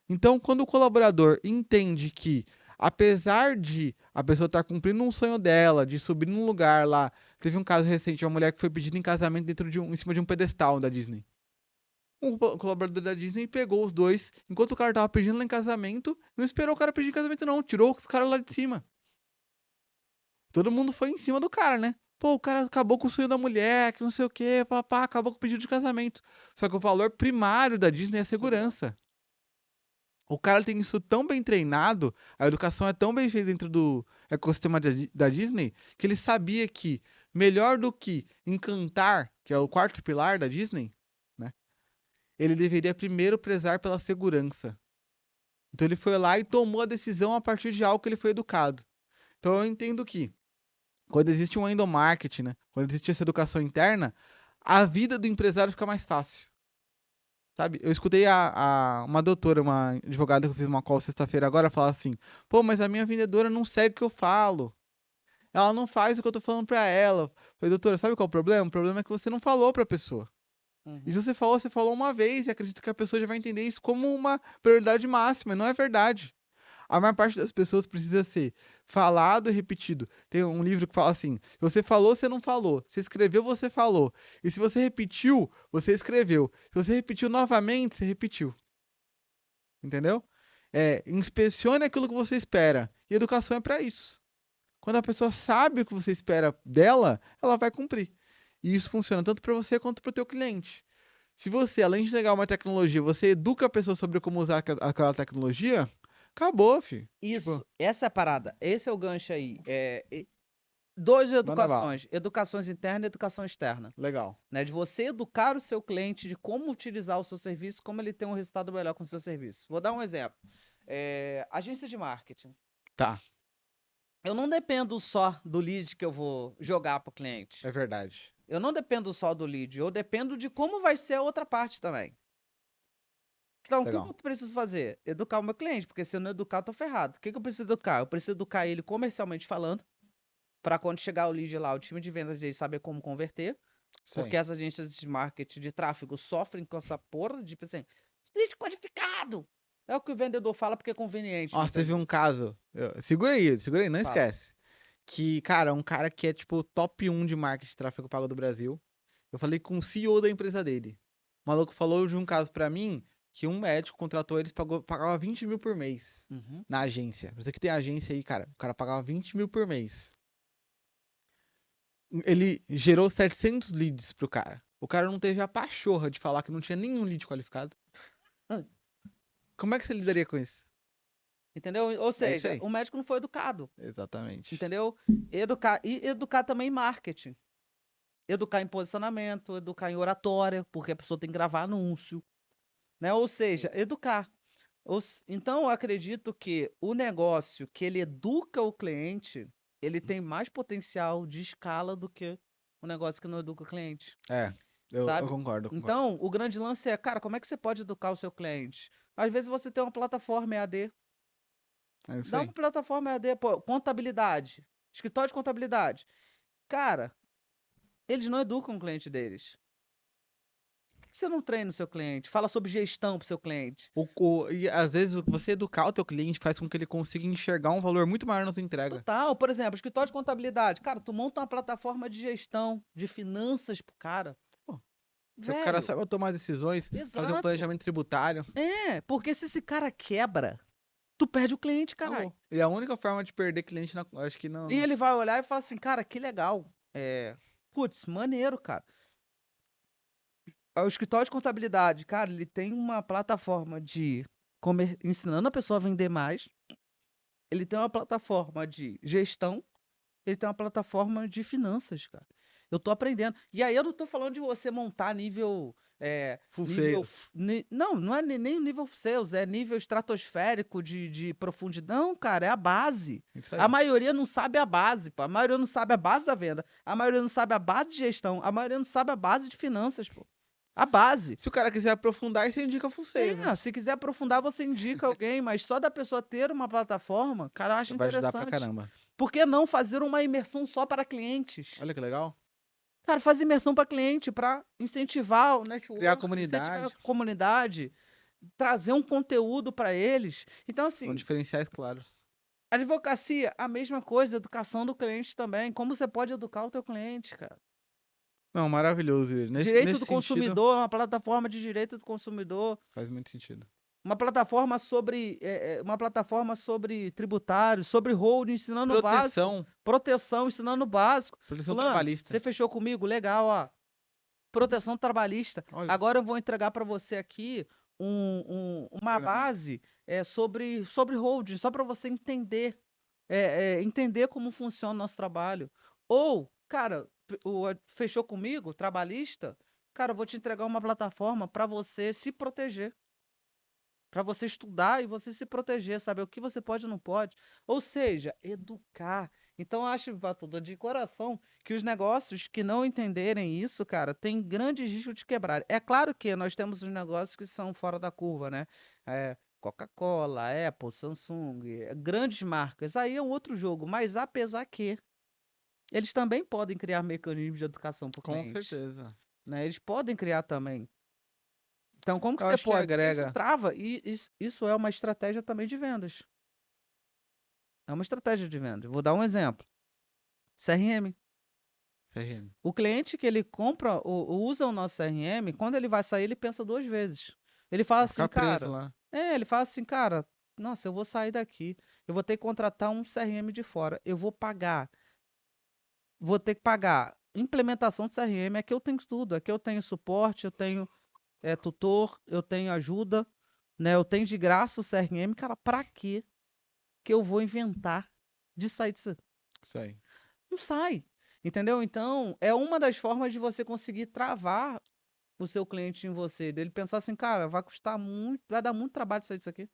Então, quando o colaborador entende que, apesar de a pessoa estar cumprindo um sonho dela, de subir num lugar lá, teve um caso recente, uma mulher que foi pedida em casamento em cima de um pedestal da Disney. Um colaborador da Disney pegou os dois, enquanto o cara tava pedindo lá em casamento, não esperou o cara pedir em casamento não, tirou os caras lá de cima. Todo mundo foi em cima do cara, né? Pô, o cara acabou com o sonho da mulher, que não sei o que, papá, acabou com o pedido de casamento. Só que o valor primário da Disney é a segurança. O cara tem isso tão bem treinado, a educação é tão bem feita dentro do ecossistema da Disney, que ele sabia que melhor do que encantar, que é o quarto pilar da Disney, né? Ele deveria primeiro prezar pela segurança. Então ele foi lá e tomou a decisão a partir de algo que ele foi educado. Então eu entendo que quando existe um endomarketing, né? Quando existe essa educação interna, a vida do empresário fica mais fácil. Sabe? Eu escutei uma doutora, uma advogada que eu fiz uma call sexta-feira agora, falar assim: pô, mas a minha vendedora não segue o que eu falo. Ela não faz o que eu tô falando pra ela. Eu falei, doutora, sabe qual é o problema? O problema é que você não falou pra pessoa. E se Uhum. você falou uma vez e acredita que a pessoa já vai entender isso como uma prioridade máxima. E não é verdade. A maior parte das pessoas precisa ser falado e repetido. Tem um livro que fala assim: se você falou, você não falou. Se escreveu, você falou. E se você repetiu, você escreveu. Se você repetiu novamente, você repetiu. Entendeu? Inspecione aquilo que você espera. E educação é para isso. Quando a pessoa sabe o que você espera dela, ela vai cumprir. E isso funciona tanto para você quanto para o teu cliente. Se você, além de entregar uma tecnologia, você educa a pessoa sobre como usar aquela tecnologia, acabou, filho. Tipo, Isso, essa é a parada. Esse é o gancho aí. Duas manda bala. educações. Educações interna e educação externa. Legal. Né? De você educar o seu cliente de como utilizar o seu serviço, como ele tem um resultado melhor com o seu serviço. Vou dar um exemplo. Agência de marketing. Tá, Eu não dependo só do lead que eu vou jogar para o cliente. é verdade. Eu não dependo só do lead, eu dependo de como vai ser a outra parte também. Então, o que Legal. eu preciso fazer? Educar o meu cliente, porque se eu não educar, eu tô ferrado. O que eu preciso educar? Eu preciso educar ele comercialmente falando, para quando chegar o lead lá, o time de vendas dele saber como converter, porque Sim. as agências de marketing de tráfego sofrem com essa porra de, tipo assim, lead codificado! É o que o vendedor fala porque é conveniente, Nossa, muitas teve um vezes. caso. Segura aí, não Fala. esquece. Que, cara, um cara que é tipo top 1 de marketing de tráfego pago do Brasil. Eu falei com o CEO da empresa dele. O maluco falou de um caso pra mim que um médico contratou eles, pagava 20 mil por mês Uhum. na agência. Você que tem agência aí, cara, o cara pagava 20 mil por mês. Ele gerou 700 leads pro cara. O cara não teve a pachorra de falar que não tinha nenhum lead qualificado. Como é que você lidaria com isso? Entendeu? Ou É isso seja, aí. o médico não foi educado. Exatamente. Entendeu? Educar também em marketing. Educar em posicionamento, educar em oratória, porque a pessoa tem que gravar anúncio, né? Ou seja, educar. Então, eu acredito que o negócio que ele educa o cliente, ele tem mais potencial de escala do que o negócio que não educa o cliente, É, eu sabe? concordo, eu concordo. Então, o grande lance é, cara, como é que você pode educar o seu cliente? Às vezes você tem uma plataforma EAD. É isso Dá aí. uma plataforma EAD, pô, contabilidade, escritório de contabilidade. Cara, eles não educam o cliente deles. Por que você não treina o seu cliente? Fala sobre gestão pro seu cliente. E às vezes você educar o teu cliente faz com que ele consiga enxergar um valor muito maior na tua entrega. Total, por exemplo, escritório de contabilidade. Cara, tu monta uma plataforma de gestão, de finanças pro cara. Pô, o cara Velho, sabe tomar decisões, fazer um exato. planejamento tributário. É, porque se esse cara quebra, tu perde o cliente, caralho. Acabou. E a única forma de perder cliente, acho que E não. ele vai olhar e falar assim, cara, que legal. Putz, maneiro, cara. O escritório de contabilidade, cara, ele tem uma plataforma de ensinando a pessoa a vender mais. Ele tem uma plataforma de gestão. Ele tem uma plataforma de finanças, cara. Eu tô aprendendo. E aí eu não tô falando de você montar nível. Full Nível. sales. Não, não é nem nível sales, é nível estratosférico de profundidade. Não, cara, é a base. Isso A aí. maioria não sabe a base, pô. A maioria não sabe a base da venda. A maioria não sabe a base de gestão. A maioria não sabe a base de finanças, pô. A base. Se o cara quiser aprofundar, você indica full sales, né? Se quiser aprofundar, você indica alguém, mas só da pessoa ter uma plataforma, cara, eu acho Vai ajudar pra interessante. caramba. Por que não fazer uma imersão só para clientes? Olha que legal. Cara, faz imersão para cliente, para incentivar o Criar network, incentivar a comunidade comunidade, trazer um conteúdo para eles. Então, com assim, diferenciais claros. advocacia, a mesma coisa, educação do cliente também. Como você pode educar o teu cliente, cara? Não, maravilhoso, Yuri. Direito Nesse do sentido, consumidor, uma plataforma de direito do consumidor, faz muito sentido. uma plataforma sobre tributário, sobre holding, ensinando o básico, Proteção. proteção, ensinando o básico. Proteção Fulano, trabalhista. você fechou comigo, legal, ó. Proteção trabalhista. Olha só. Agora eu vou entregar para você aqui uma Treinamento. base sobre holding, só para você entender, entender como funciona o nosso trabalho. Ou, cara, fechou comigo, trabalhista, cara, eu vou te entregar uma plataforma para você se proteger. Para você estudar e você se proteger, saber o que você pode e não pode. Ou seja, educar. Então, eu acho, Batuta, de coração, que os negócios que não entenderem isso, cara, tem grande risco de quebrar. É claro que nós temos os negócios que são fora da curva, né? Coca-Cola, Apple, Samsung, grandes marcas. Aí é um outro jogo. Mas apesar que eles também podem criar mecanismos de educação para o Com cliente, certeza. né? Eles podem criar também. Então, como que Eu você acho que pode? Porque isso agrega. trava e isso é uma estratégia também de vendas. É uma estratégia de venda. Vou dar um exemplo. CRM. CRM. O cliente que ele compra ou usa o nosso CRM, quando ele vai sair, ele pensa duas vezes. Ele fala Vai assim, ficar preso cara. lá. Ele fala assim, cara, nossa, eu vou sair daqui. Eu vou ter que contratar um CRM de fora. Eu vou pagar. Vou ter que pagar. Implementação de CRM, aqui eu tenho tudo. Aqui eu tenho suporte, eu tenho tutor, eu tenho ajuda, né? Eu tenho de graça o CRM. Cara, pra quê que eu vou inventar de sair disso? Isso aí. Não sai. Entendeu? Então, é uma das formas de você conseguir travar o seu cliente em você, dele pensar assim, cara, vai custar muito, vai dar muito trabalho sair disso aqui.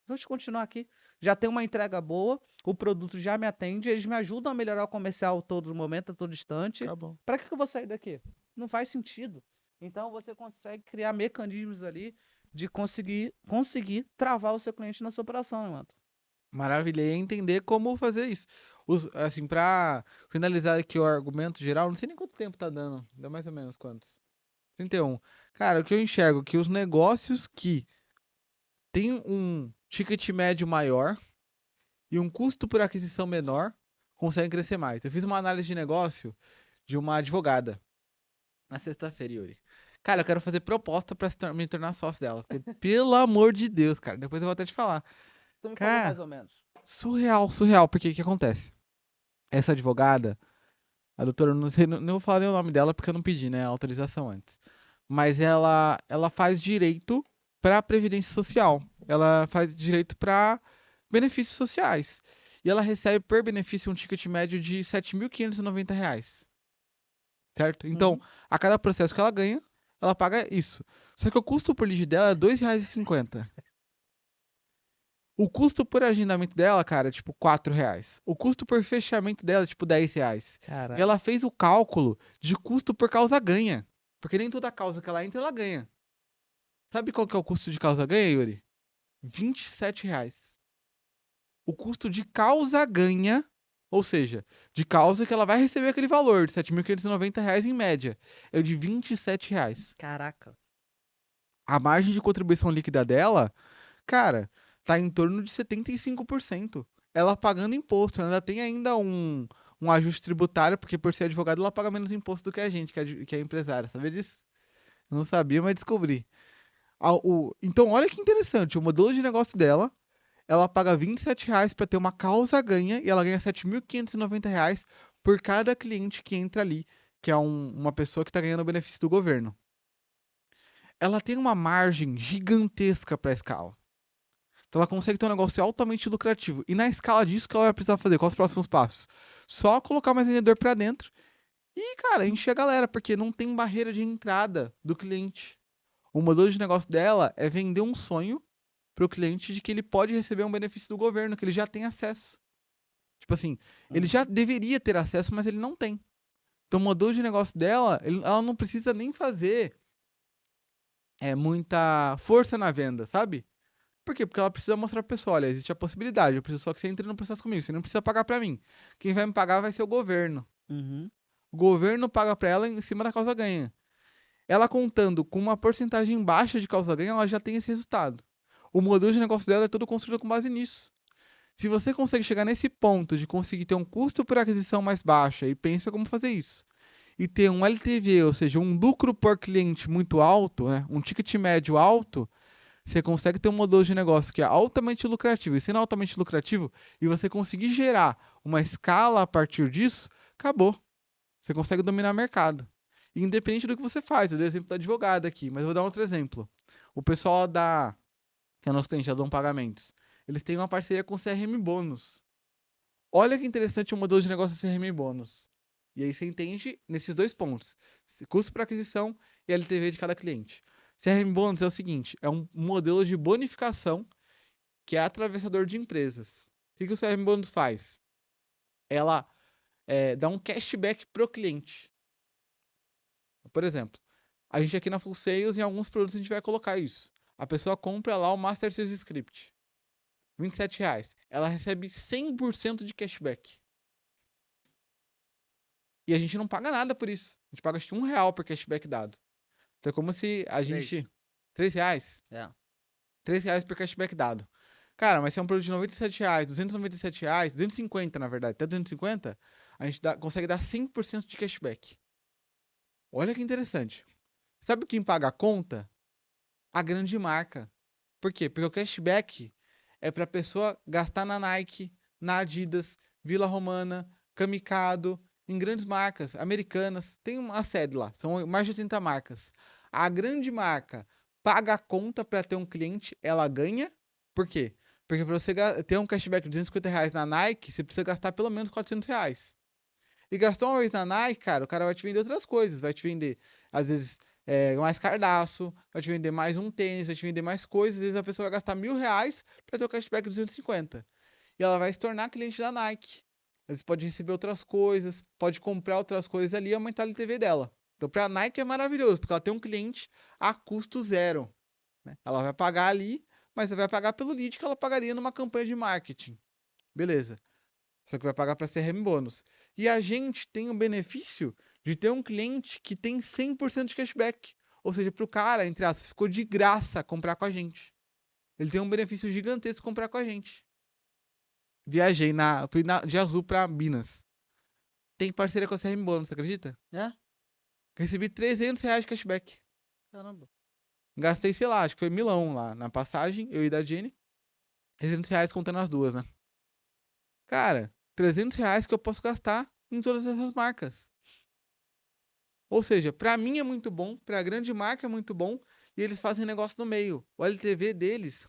Vou te continuar aqui. Já tem uma entrega boa, o produto já me atende, eles me ajudam a melhorar o comercial a todo momento, a todo instante. Tá bom. Para que eu vou sair daqui? Não faz sentido. Então você consegue criar mecanismos ali de conseguir travar o seu cliente na sua operação, né, mano? Maravilha. E entender como fazer isso. Assim, pra finalizar aqui o argumento geral, não sei nem quanto tempo tá dando. Dá mais ou menos quantos? 31. Cara, o que eu enxergo é que os negócios que têm um ticket médio maior e um custo por aquisição menor conseguem crescer mais. Eu fiz uma análise de negócio de uma advogada na sexta-feira, Yuri. Cara, eu quero fazer proposta pra me tornar sócio dela. Porque, pelo amor de Deus, cara. Depois eu vou até te falar. Tu me falou mais Cara, ou menos. surreal, surreal. Porque o que acontece? Essa advogada, a doutora, não sei, não vou falar nem o nome dela porque eu não pedi, né, a autorização antes. Mas ela faz direito pra Previdência Social. Ela faz direito pra benefícios sociais. E ela recebe por benefício um ticket médio de R$ 7.590. Certo? Então, Uhum. a cada processo que ela ganha, ela paga isso. Só que o custo por lead dela é R$ 2,50. O custo por agendamento dela, cara, é tipo R$ 4. O custo por fechamento dela é tipo R$ 10. E Caraca. ela fez o cálculo de custo por causa ganha. Porque nem toda causa que ela entra, ela ganha. Sabe qual que é o custo de causa ganha, Yuri? R$ 27. O custo de causa ganha, ou seja, de causa que ela vai receber aquele valor de R$ 7.590 em média, é o de R$ 27. Caraca. A margem de contribuição líquida dela, cara, tá em torno de 75%. Ela pagando imposto, ela tem ainda um ajuste tributário, porque por ser advogada ela paga menos imposto do que a gente, que é empresária, sabia disso? Eu não sabia, mas descobri. Então, olha que interessante, o modelo de negócio dela, ela paga R$ 27 para ter uma causa ganha e ela ganha R$ 7.590 por cada cliente que entra ali, que é uma pessoa que está ganhando o benefício do governo. Ela tem uma margem gigantesca para a escala. Então ela consegue ter um negócio altamente lucrativo. E na escala disso, o que ela vai precisar fazer? Quais os próximos passos? Só colocar mais vendedor para dentro e, cara, encher a galera, porque não tem barreira de entrada do cliente. O modelo de negócio dela é vender um sonho para o cliente de que ele pode receber um benefício do governo, que ele já tem acesso. Tipo assim, ele já Uhum. deveria ter acesso, mas ele não tem. Então o modelo de negócio dela, ela não precisa nem fazer muita força na venda, sabe? Por quê? Porque ela precisa mostrar pra pessoa, olha, existe a possibilidade, eu preciso só que você entre no processo comigo, você não precisa pagar pra mim. Quem vai me pagar vai ser o governo. Uhum. O governo paga pra ela em cima da causa ganha. Ela contando com uma porcentagem baixa de causa ganha, ela já tem esse resultado. O modelo de negócio dela é todo construído com base nisso. Se você consegue chegar nesse ponto de conseguir ter um custo por aquisição mais baixo, e pensa como fazer isso, e ter um LTV, ou seja, um lucro por cliente muito alto, né, um ticket médio alto, você consegue ter um modelo de negócio que é altamente lucrativo. E sendo altamente lucrativo, e você conseguir gerar uma escala a partir disso, acabou. Você consegue dominar o mercado. Independente do que você faz. Eu dei o exemplo da advogada aqui, mas eu vou dar outro exemplo. O pessoal que é nosso cliente, a Dom Pagamentos, eles têm uma parceria com o CRM Bônus. Olha que interessante o modelo de negócio do CRM Bônus. E aí você entende nesses dois pontos: custo para aquisição e LTV de cada cliente. CRM Bônus é o seguinte: é um modelo de bonificação que é atravessador de empresas. O que o CRM Bônus faz? Ela dá um cashback pro cliente. Por exemplo, a gente aqui na Full Sales, em alguns produtos a gente vai colocar isso. A pessoa compra lá o Master Sales Script, R$ 27. Ela recebe 100% de cashback. E a gente não paga nada por isso. A gente paga acho que R$ 1 por cashback dado. Então é como se a Três. gente. R$ 3? É. R$ 3 por cashback dado. Cara, mas se é um produto de R$ 97, R$ 297, 250 na verdade, até 250, a gente consegue dar 100% de cashback. Olha que interessante. Sabe quem paga a conta? A grande marca. Por quê? Porque o cashback é para a pessoa gastar na Nike, na Adidas, Vila Romana, Camicado, em grandes marcas americanas. Tem uma sede lá, são mais de 80 marcas. A grande marca paga a conta para ter um cliente, ela ganha. Por quê? Porque para você ter um cashback de R$ 250 na Nike, você precisa gastar pelo menos R$ 400. E gastou uma vez na Nike, cara, o cara vai te vender outras coisas. Vai te vender, às vezes, mais cardaço, vai te vender mais um tênis, vai te vender mais coisas. Às vezes a pessoa vai gastar R$ 1.000 para ter o cashback de 250. E ela vai se tornar cliente da Nike. Às vezes pode receber outras coisas, pode comprar outras coisas ali e aumentar a LTV dela. Então, para a Nike é maravilhoso, porque ela tem um cliente a custo zero, né? Ela vai pagar ali, mas ela vai pagar pelo lead que ela pagaria numa campanha de marketing. Beleza. Só que vai pagar para CRM bônus. E a gente tem o benefício de ter um cliente que tem 100% de cashback. Ou seja, para o cara, entre aspas, ficou de graça comprar com a gente. Ele tem um benefício gigantesco comprar com a gente. Fui de azul para Minas. Tem parceria com a CRM bônus, você acredita? É? Recebi R$ 300 de cashback. Caramba. Gastei, sei lá, acho que foi milão lá na passagem, eu e da Jenny. R$ 300 contando as duas, né? Cara, R$ 300 que eu posso gastar em todas essas marcas. Ou seja, para mim é muito bom, para a grande marca é muito bom, e eles fazem negócio no meio. O LTV deles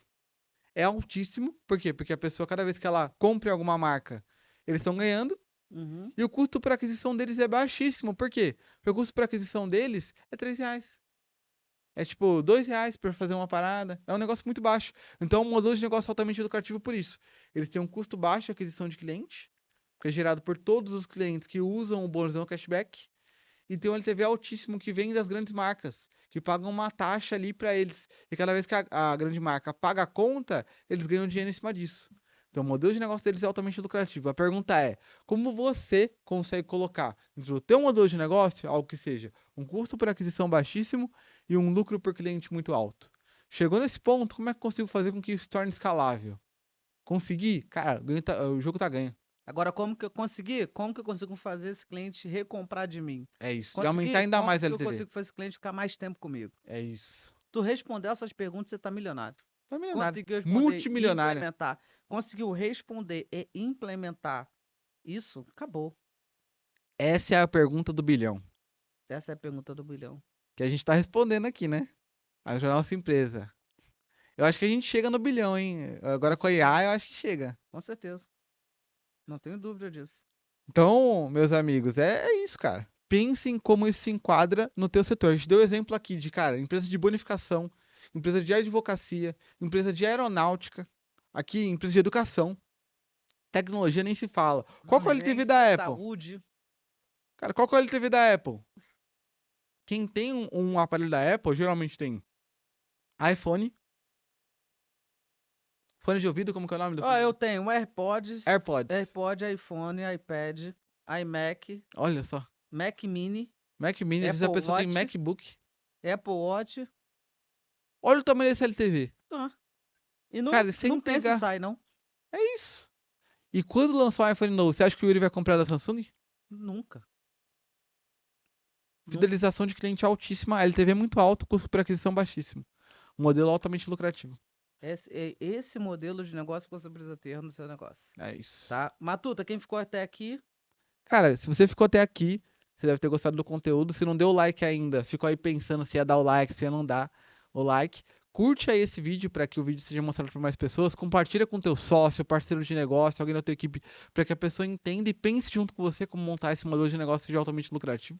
é altíssimo. Por quê? Porque a pessoa, cada vez que ela compra alguma marca, eles estão ganhando. Uhum. E o custo por aquisição deles é baixíssimo. Por quê? Porque o custo por aquisição deles é R$ 3. É tipo R$ 2 para fazer uma parada. É um negócio muito baixo. Então é um modelo de negócio altamente lucrativo por isso. Eles têm um custo baixo de aquisição de cliente, que é gerado por todos os clientes que usam o bônus cashback. E tem um LTV altíssimo que vem das grandes marcas, que pagam uma taxa ali para eles. E cada vez que a grande marca paga a conta, eles ganham dinheiro em cima disso. Então o modelo de negócio deles é altamente lucrativo. A pergunta é, como você consegue colocar dentro do teu modelo de negócio algo que seja um custo por aquisição baixíssimo e um lucro por cliente muito alto? Chegou nesse ponto, como é que eu consigo fazer com que isso se torne escalável? Consegui? Cara, o jogo tá ganho. Agora, como que eu consegui? Como que eu consigo fazer esse cliente recomprar de mim? É isso. E aumentar ainda mais a Como que eu LTV. consigo fazer esse cliente ficar mais tempo comigo? É isso. Tu responder essas perguntas, você tá milionário. Tá milionário. Conseguiu responder e Multimilionário. implementar. Conseguiu responder e implementar isso? Acabou. Essa é a pergunta do bilhão. Essa é a pergunta do bilhão. Que a gente tá respondendo aqui, né? A nossa empresa. Eu acho que a gente chega no bilhão, hein? Agora com a IA, eu acho que chega. Com certeza. Não tenho dúvida disso. Então, meus amigos, é isso, cara. Pense em como isso se enquadra no teu setor. A gente deu exemplo aqui de, cara, empresa de bonificação, empresa de advocacia, empresa de aeronáutica, aqui, empresa de educação. Tecnologia nem se fala. Qual que é o LTV da Apple? Saúde. Cara, qual que é o LTV da Apple? Quem tem um aparelho da Apple, geralmente tem iPhone, fone de ouvido, como que é o nome do Ó, eu tenho AirPods, iPhone, iPad, iMac, Olha só. Mac Mini, Mac Mini, às vezes a Apple pessoa tem Watch. MacBook. Apple Watch. Olha o tamanho desse LTV. Ah. E não, Cara, sem não pensa pegar. em sair, não. É isso. E quando lançar um iPhone novo, você acha que o Yuri vai comprar da Samsung? Nunca. Fidelização de cliente altíssima, LTV muito alto, custo por aquisição baixíssimo. Um modelo altamente lucrativo. Esse modelo de negócio que você precisa ter no seu negócio. É isso. Tá? Matuta, quem ficou até aqui, Cara, se você ficou até aqui, você deve ter gostado do conteúdo. Se não deu o like ainda, ficou aí pensando se ia dar o like, se ia não dar o like. Curte aí esse vídeo para que o vídeo seja mostrado para mais pessoas. Compartilha com teu sócio, parceiro de negócio, alguém da tua equipe, para que a pessoa entenda e pense junto com você como montar esse modelo de negócio seja altamente lucrativo.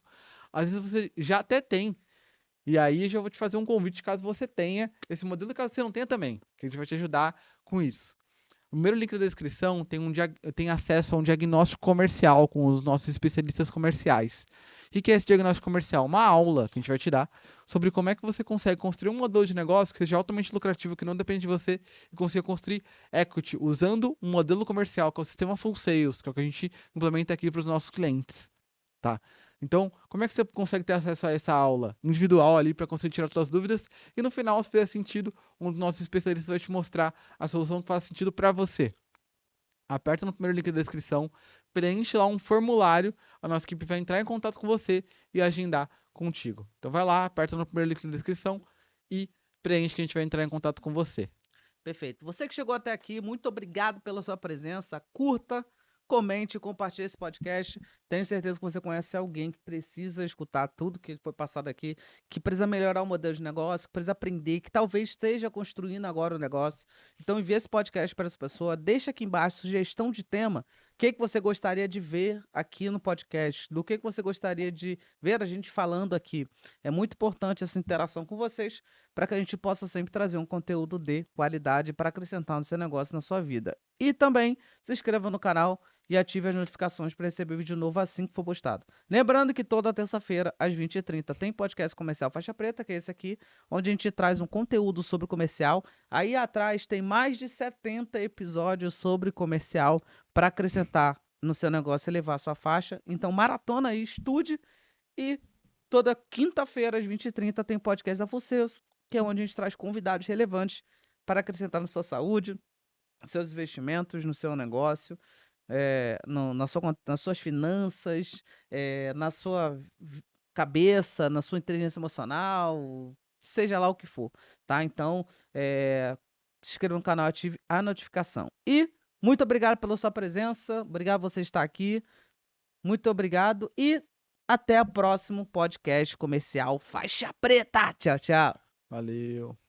Às vezes você já até tem. E aí eu já vou te fazer um convite caso você tenha esse modelo e caso você não tenha também, que a gente vai te ajudar com isso. No primeiro link da descrição tem acesso a um diagnóstico comercial com os nossos especialistas comerciais. O que é esse diagnóstico comercial? Uma aula que a gente vai te dar sobre como é que você consegue construir um modelo de negócio que seja altamente lucrativo, que não depende de você, e consiga construir equity usando um modelo comercial, que é o sistema Full Sales, que é o que a gente implementa aqui para os nossos clientes. Tá? Então, como é que você consegue ter acesso a essa aula individual ali para conseguir tirar suas dúvidas? E no final, se fizer sentido, um dos nossos especialistas vai te mostrar a solução que faz sentido para você. Aperta no primeiro link da descrição, preenche lá um formulário, a nossa equipe vai entrar em contato com você e agendar contigo. Então vai lá, aperta no primeiro link da descrição e preenche que a gente vai entrar em contato com você. perfeito. Você que chegou até aqui, muito obrigado pela sua presença. Curta, comente, compartilhe esse podcast. Tenho certeza que você conhece alguém que precisa escutar tudo que foi passado aqui, que precisa melhorar o modelo de negócio, que precisa aprender, que talvez esteja construindo agora o negócio. Então envie esse podcast para essa pessoa. Deixa aqui embaixo sugestão de tema. O que você gostaria de ver aqui no podcast? Do que você gostaria de ver a gente falando aqui? É muito importante essa interação com vocês para que a gente possa sempre trazer um conteúdo de qualidade para acrescentar no seu negócio, na sua vida. E também se inscreva no canal e ative as notificações para receber vídeo novo assim que for postado. Lembrando que toda terça-feira, às 20h30, tem podcast Comercial Faixa Preta, que é esse aqui, onde a gente traz um conteúdo sobre comercial. Aí atrás tem mais de 70 episódios sobre comercial para acrescentar no seu negócio e levar a sua faixa. Então maratona aí, estude, e toda quinta-feira, às 20h30, tem podcast da Fuseus, que é onde a gente traz convidados relevantes para acrescentar na sua saúde, seus investimentos, no seu negócio, nas suas finanças, na sua cabeça, na sua inteligência emocional, seja lá o que for, tá? Então, se inscreva no canal, ative a notificação. E muito obrigado pela sua presença, obrigado por você estar aqui, muito obrigado e até o próximo podcast comercial Faixa Preta. Tchau, tchau. Valeu.